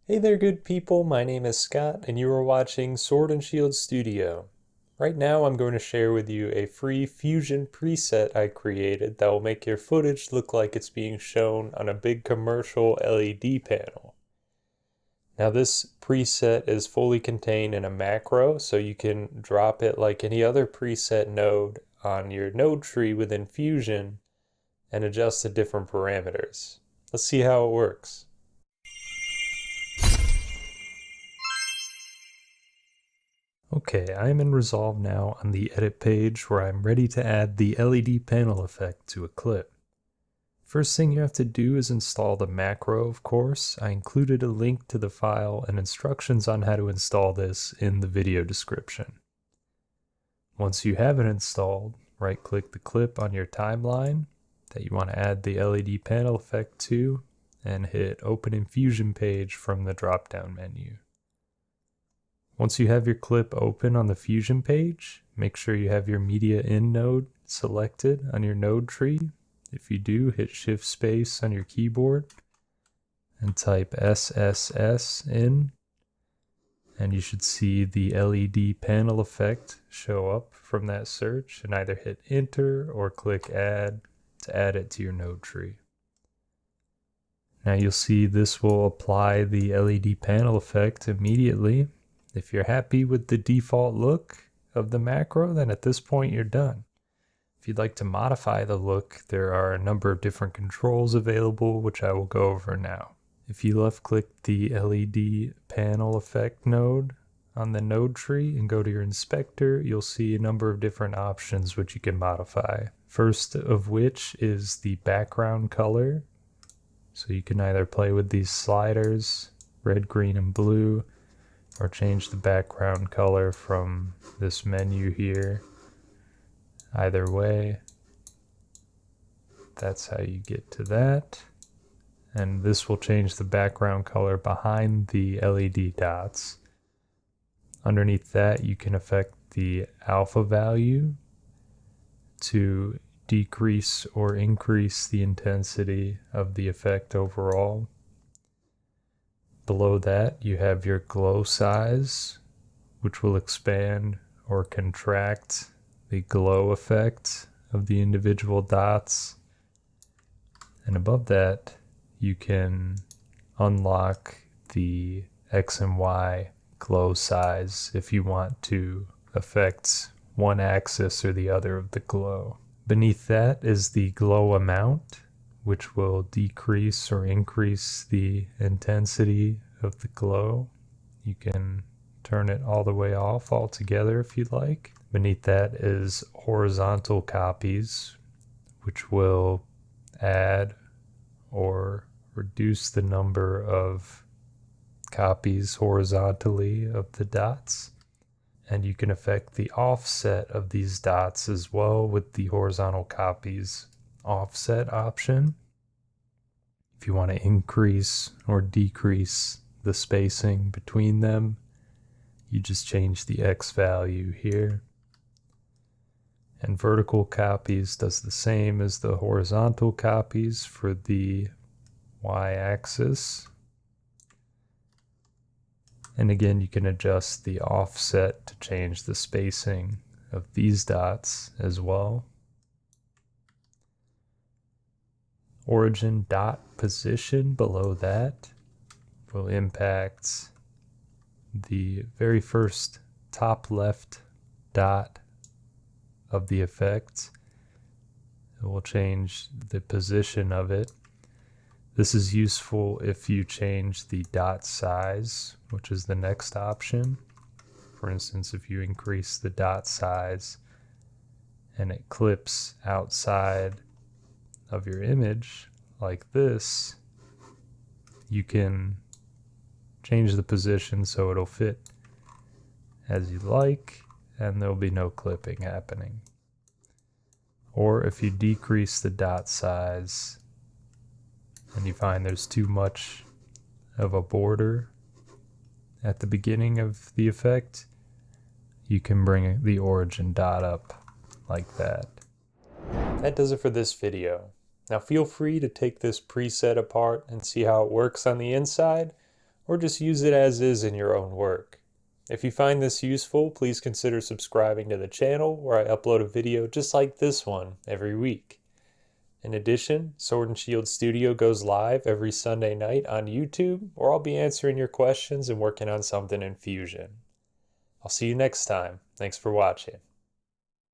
Hey there, good people. My name is Scott, and you are watching Sword and Shield Studio. Right now, I'm going to share with you a free Fusion preset I created that will make your footage look like it's being shown on a big commercial LED panel. Now, this preset is fully contained in a macro, so you can drop it like any other preset node on your node tree within Fusion and adjust the different parameters. Let's see how it works. Okay, I'm in Resolve now on the edit page where I'm ready to add the LED panel effect to a clip. First thing you have to do is install the macro, of course. I included a link to the file and instructions on how to install this in the video description. Once you have it installed, right-click the clip on your timeline that you want to add the LED panel effect to and hit Open in Fusion page from the drop-down menu. Once you have your clip open on the Fusion page, make sure you have your Media In node selected on your node tree. If you do, hit Shift Space on your keyboard and type SSS in, and you should see the LED panel effect show up from that search, and either hit Enter or click Add to add it to your node tree. Now you'll see this will apply the LED panel effect immediately. If you're happy with the default look of the macro, then at this point you're done. If you'd like to modify the look, there are a number of different controls available, which I will go over now. If you left-click the LED panel effect node on the node tree and go to your inspector, you'll see a number of different options which you can modify. First of which is the background color. So you can either play with these sliders, red, green, and blue, or change the background color from this menu here. Either way, that's how you get to that. And this will change the background color behind the LED dots. Underneath that, you can affect the alpha value to decrease or increase the intensity of the effect overall. Below that, you have your glow size, which will expand or contract the glow effect of the individual dots. And above that, you can unlock the X and Y glow size if you want to affect one axis or the other of the glow. Beneath that is the glow amount, which will decrease or increase the intensity of the glow. You can turn it all the way off altogether if you'd like. Beneath that is horizontal copies, which will add or reduce the number of copies horizontally of the dots. And you can affect the offset of these dots as well with the horizontal copies offset option. If you want to increase or decrease the spacing between them, you just change the X value here. And vertical copies does the same as the horizontal copies for the Y-axis. And again, you can adjust the offset to change the spacing of these dots as well. Origin dot position below that will impact the very first top left dot of the effect. It will change the position of it. This is useful if you change the dot size, which is the next option. For instance, if you increase the dot size and it clips outside of your image like this, you can change the position so it'll fit as you like and there'll be no clipping happening. Or if you decrease the dot size and you find there's too much of a border at the beginning of the effect, you can bring the origin dot up like that. That does it for this video. Now feel free to take this preset apart and see how it works on the inside, or just use it as is in your own work. If you find this useful, please consider subscribing to the channel where I upload a video just like this one every week. In addition, Sword and Shield Studio goes live every Sunday night on YouTube, where I'll be answering your questions and working on something in Fusion. I'll see you next time. Thanks for watching.